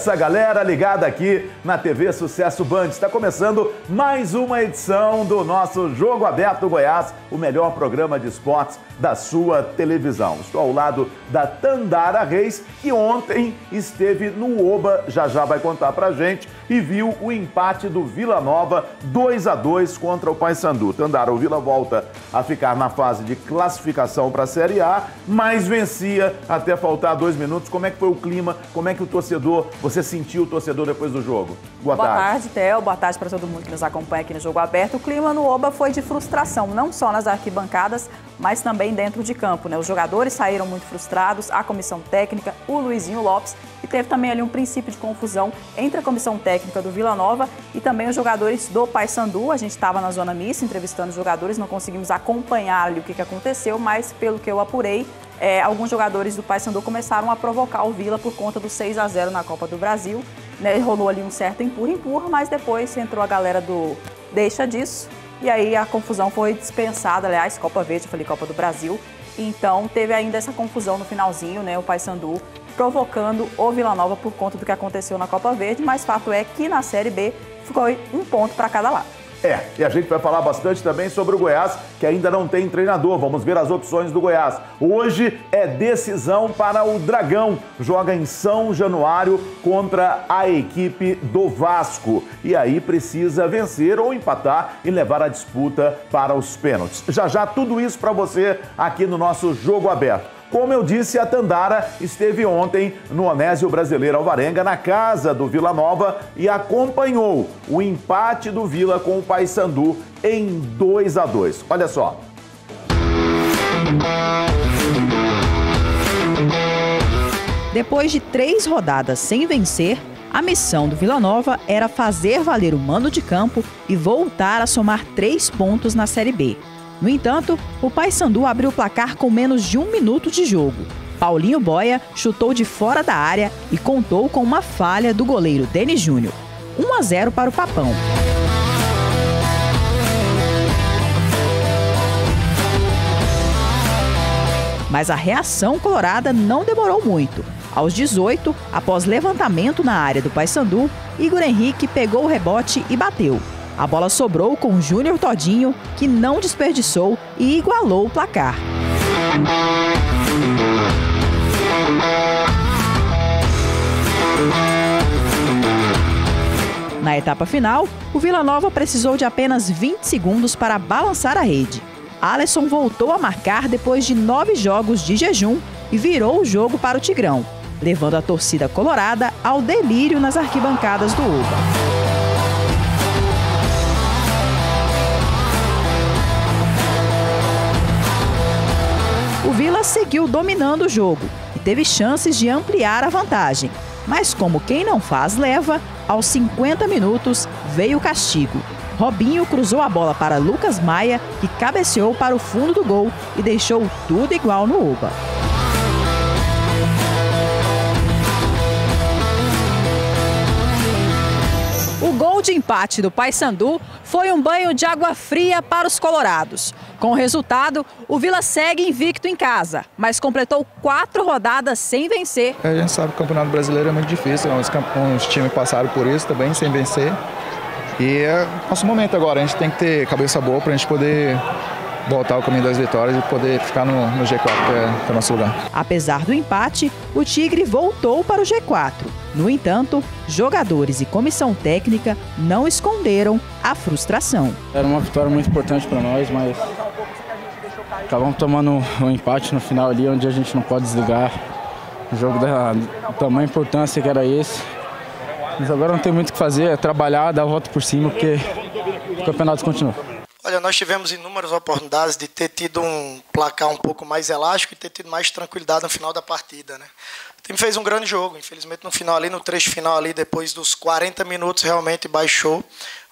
Essa galera ligada aqui na TV Sucesso Band. Está começando mais uma edição do nosso Jogo Aberto Goiás, o melhor programa de esportes da sua televisão. Estou ao lado da Tandara Reis, que ontem esteve no Oba, já vai contar pra gente, e viu o empate do Vila Nova 2-2 contra o Paysandu. Tandara, o Vila volta a ficar na fase de classificação para a Série A, mas vencia até faltar 2 minutos. Como é que foi o clima? Como é que o torcedor, você sentiu o torcedor depois do jogo? Boa tarde, Theo. Boa tarde para todo mundo que nos acompanha aqui no Jogo Aberto. O clima no Oba foi de frustração, não só nas arquibancadas, mas também dentro de campo, né? Os jogadores saíram muito frustrados, a comissão técnica, o Luizinho Lopes, e teve também ali um princípio de confusão entre a comissão técnica do Vila Nova e também os jogadores do Paysandu. A gente estava na zona mista entrevistando os jogadores, não conseguimos acompanhar ali o que aconteceu, mas pelo que eu apurei, alguns jogadores do Paysandu começaram a provocar o Vila por conta do 6-0 na Copa do Brasil, né? Rolou ali um certo empurra, mas depois entrou a galera do deixa disso, e aí a confusão foi dispensada. Aliás, Copa Verde, eu falei Copa do Brasil, então teve ainda essa confusão no finalzinho, né? O Paysandu provocando o Vila Nova por conta do que aconteceu na Copa Verde, mas fato é que na Série B ficou 1 ponto para cada lado. E a gente vai falar bastante também sobre o Goiás, que ainda não tem treinador. Vamos ver as opções do Goiás. Hoje é decisão para o Dragão. Joga em São Januário contra a equipe do Vasco. E aí precisa vencer ou empatar e levar a disputa para os pênaltis. Já tudo isso para você aqui no nosso Jogo Aberto. Como eu disse, a Tandara esteve ontem no Onésio Brasileiro Alvarenga, na casa do Vila Nova, e acompanhou o empate do Vila com o Paysandu em 2-2. Olha só. Depois de 3 rodadas sem vencer, a missão do Vila Nova era fazer valer o mando de campo e voltar a somar 3 pontos na Série B. No entanto, o Paysandu abriu o placar com menos de 1 minuto de jogo. Paulinho Boia chutou de fora da área e contou com uma falha do goleiro Denis Júnior. 1-0 para o Papão. Mas a reação colorada não demorou muito. Aos 18, após levantamento na área do Paysandu, Igor Henrique pegou o rebote e bateu. A bola sobrou com Júnior Todinho, que não desperdiçou e igualou o placar. Na etapa final, o Vila Nova precisou de apenas 20 segundos para balançar a rede. Alisson voltou a marcar depois de 9 jogos de jejum e virou o jogo para o Tigrão, levando a torcida colorada ao delírio nas arquibancadas do Oba. O Vila seguiu dominando o jogo e teve chances de ampliar a vantagem. Mas como quem não faz leva, aos 50 minutos veio o castigo. Robinho cruzou a bola para Lucas Maia, que cabeceou para o fundo do gol e deixou tudo igual no Oba. O gol de empate do Paysandu foi um banho de água fria para os colorados. Com o resultado, o Vila segue invicto em casa, mas completou 4 rodadas sem vencer. A gente sabe que o Campeonato Brasileiro é muito difícil, uns times passaram por isso também, sem vencer. E é nosso momento agora, a gente tem que ter cabeça boa para a gente poder voltar ao caminho das vitórias e poder ficar no G4, que é o nosso lugar. Apesar do empate, o Tigre voltou para o G4. No entanto, jogadores e comissão técnica não esconderam a frustração. Era uma vitória muito importante para nós, mas acabamos tomando um empate no final ali, onde a gente não pode desligar. O jogo da tamanha importância que era esse. Mas agora não tem muito o que fazer, é trabalhar, dar a volta por cima, porque o campeonato continua. Olha, nós tivemos inúmeras oportunidades de ter tido um placar um pouco mais elástico e ter tido mais tranquilidade no final da partida, né? O time fez um grande jogo, infelizmente no final ali, no trecho final ali, depois dos 40 minutos, realmente baixou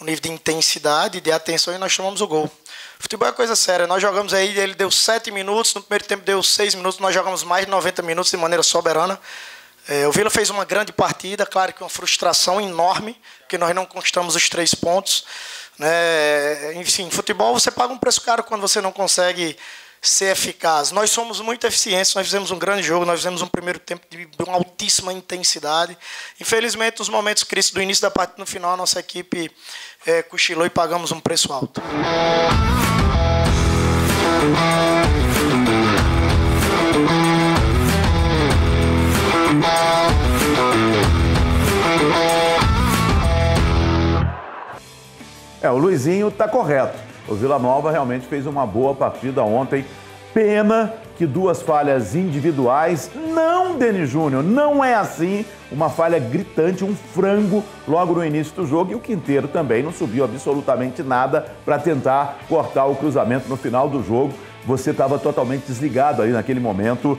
o nível de intensidade e de atenção e nós tomamos o gol. Futebol é coisa séria, nós jogamos aí, ele deu 7 minutos, no primeiro tempo deu 6 minutos, nós jogamos mais de 90 minutos de maneira soberana. O Vila fez uma grande partida, claro que uma frustração enorme, porque nós não conquistamos os 3 pontos. Enfim, futebol você paga um preço caro quando você não consegue ser eficaz. Nós somos muito eficientes, nós fizemos um grande jogo, nós fizemos um primeiro tempo de uma altíssima intensidade. Infelizmente, nos momentos críticos do início da partida, no final, a nossa equipe cochilou e pagamos um preço alto. O Luizinho está correto. O Vila Nova realmente fez uma boa partida ontem. Pena que 2 falhas individuais. Não, Denis Júnior, não é assim. Uma falha gritante, um frango logo no início do jogo. E o Quinteiro também não subiu absolutamente nada para tentar cortar o cruzamento no final do jogo. Você estava totalmente desligado ali naquele momento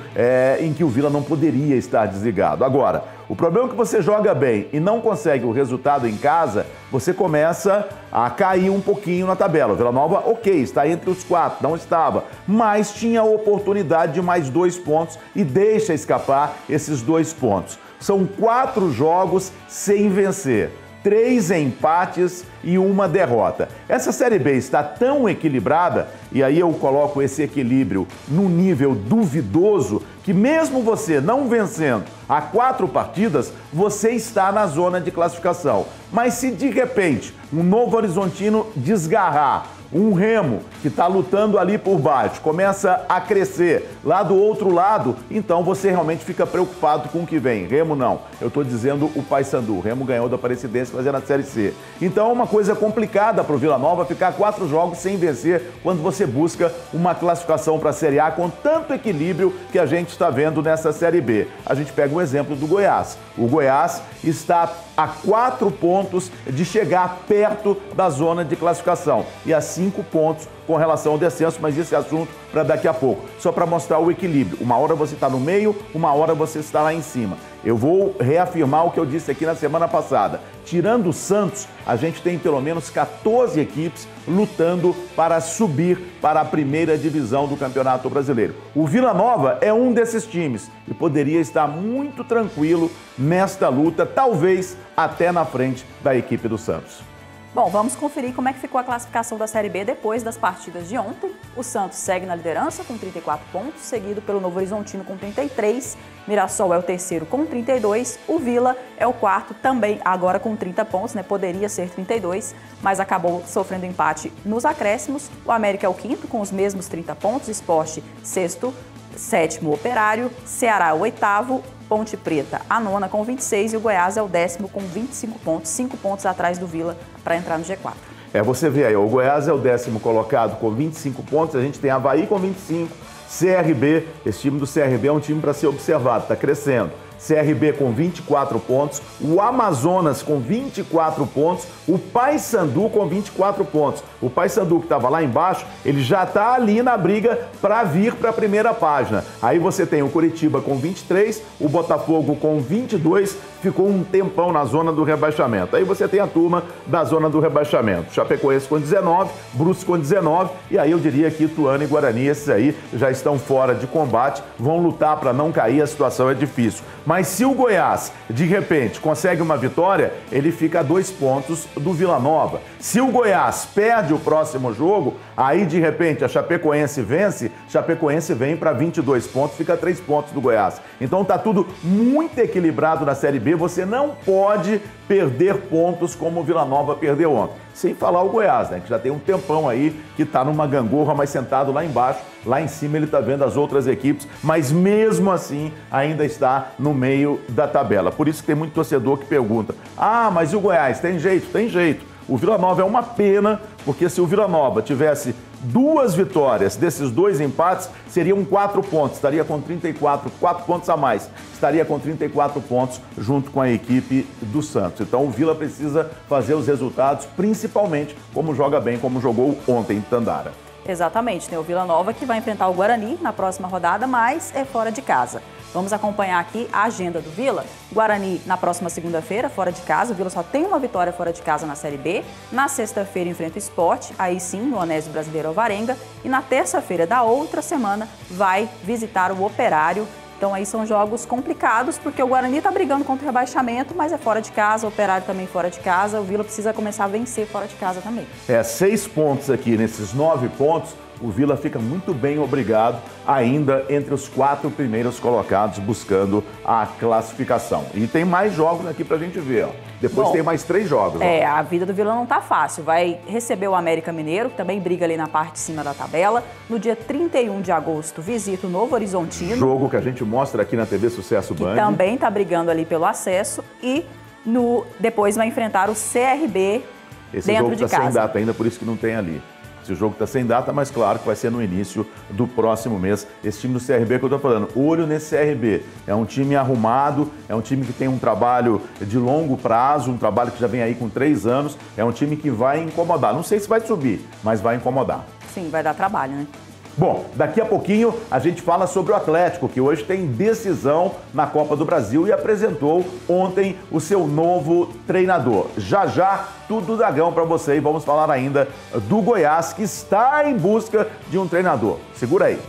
em que o Vila não poderia estar desligado. Agora, o problema é que você joga bem e não consegue o resultado em casa, você começa a cair um pouquinho na tabela. O Vila Nova, ok, está entre os 4, não estava, mas tinha a oportunidade de mais 2 pontos e deixa escapar esses 2 pontos. São 4 jogos sem vencer. 3 empates e 1 derrota. Essa Série B está tão equilibrada, e aí eu coloco esse equilíbrio no nível duvidoso, que mesmo você não vencendo a 4 partidas, você está na zona de classificação. Mas se de repente um Novo Horizontino desgarrar, um Remo que está lutando ali por baixo, começa a crescer lá do outro lado, então você realmente fica preocupado com o que vem. Remo não, eu estou dizendo o Paysandu. O Remo ganhou da Aparecidense, mas é na Série C. Então é uma coisa complicada para o Vila Nova ficar 4 jogos sem vencer quando você busca uma classificação para a Série A com tanto equilíbrio que a gente está vendo nessa Série B. A gente pega um exemplo do Goiás. O Goiás está a 4 pontos de chegar perto da zona de classificação e a 5 pontos com relação ao descenso, mas esse é assunto para daqui a pouco. Só para mostrar o equilíbrio. Uma hora você está no meio, uma hora você está lá em cima. Eu vou reafirmar o que eu disse aqui na semana passada. Tirando o Santos, a gente tem pelo menos 14 equipes lutando para subir para a primeira divisão do Campeonato Brasileiro. O Vila Nova é um desses times e poderia estar muito tranquilo nesta luta, talvez até na frente da equipe do Santos. Bom, vamos conferir como é que ficou a classificação da Série B depois das partidas de ontem. O Santos segue na liderança com 34 pontos, seguido pelo Novo Horizontino com 33. Mirassol é o terceiro com 32. O Vila é o quarto também agora com 30 pontos, né? Poderia ser 32, mas acabou sofrendo empate nos acréscimos. O América é o quinto com os mesmos 30 pontos. Sport, sexto. Sétimo, Operário. Ceará, o oitavo. Ponte Preta, a nona com 26 e o Goiás é o 10º com 25 pontos, 5 pontos atrás do Vila para entrar no G4. Você vê aí, o Goiás é o 10º colocado com 25 pontos, a gente tem Avaí com 25, CRB, esse time do CRB é um time para ser observado, está crescendo. CRB com 24 pontos, o Amazonas com 24 pontos, o Paysandu com 24 pontos. O Paysandu que estava lá embaixo, ele já está ali na briga para vir para a primeira página. Aí você tem o Curitiba com 23, o Botafogo com 22, ficou um tempão na zona do rebaixamento. Aí você tem a turma da zona do rebaixamento. Chapecoense com 19, Brusque com 19, e aí eu diria que Ituano e Guarani, esses aí já estão fora de combate, vão lutar para não cair, a situação é difícil. Mas se o Goiás, de repente, consegue uma vitória, ele fica a 2 pontos do Vila Nova. Se o Goiás perde o próximo jogo, aí de repente a Chapecoense vence, Chapecoense vem para 22 pontos, fica a 3 pontos do Goiás. Então tá tudo muito equilibrado na Série B, você não pode perder pontos como o Vila Nova perdeu ontem. Sem falar o Goiás, né, que já tem um tempão aí, que tá numa gangorra, mas sentado lá embaixo, lá em cima ele tá vendo as outras equipes, mas mesmo assim ainda está no meio da tabela. Por isso que tem muito torcedor que pergunta, mas e o Goiás? Tem jeito? Tem jeito. O Vila Nova é uma pena, porque se o Vila Nova tivesse 2 vitórias desses 2 empates, seriam 4 pontos, estaria com 34, 4 pontos a mais, estaria com 34 pontos junto com a equipe do Santos. Então o Vila precisa fazer os resultados, principalmente como joga bem, como jogou ontem em Tandara. Exatamente, né? O Vila Nova que vai enfrentar o Guarani na próxima rodada, mas é fora de casa. Vamos acompanhar aqui a agenda do Vila. Guarani na próxima segunda-feira, fora de casa. O Vila só tem uma vitória fora de casa na Série B. Na sexta-feira enfrenta o Sport, aí sim, no Anésio Brasileiro Alvarenga. E na terça-feira da outra semana vai visitar o Operário. Então aí são jogos complicados, porque o Guarani está brigando contra o rebaixamento, mas é fora de casa, o Operário também fora de casa. O Vila precisa começar a vencer fora de casa também. 6 pontos aqui nesses 9 pontos o Vila fica muito bem obrigado, ainda entre os 4 primeiros colocados, buscando a classificação. E tem mais jogos aqui pra gente ver, ó. Depois tem mais 3 jogos. A vida do Vila não tá fácil. Vai receber o América Mineiro, que também briga ali na parte de cima da tabela. No dia 31 de agosto, visita o Novo Horizontino. Jogo que a gente mostra aqui na TV Sucesso Band. Que também tá brigando ali pelo acesso. E depois vai enfrentar o CRB Esse dentro jogo de tá casa. sem data ainda, por isso que não tem ali. Esse jogo está sem data, mas claro que vai ser no início do próximo mês. Esse time do CRB que eu estou falando, olho nesse CRB. É um time arrumado, é um time que tem um trabalho de longo prazo, um trabalho que já vem aí com 3 anos. É um time que vai incomodar. Não sei se vai subir, mas vai incomodar. Sim, vai dar trabalho, né? Bom, daqui a pouquinho a gente fala sobre o Atlético, que hoje tem decisão na Copa do Brasil e apresentou ontem o seu novo treinador. Já já, tudo do Dragão para você e vamos falar ainda do Goiás, que está em busca de um treinador. Segura aí.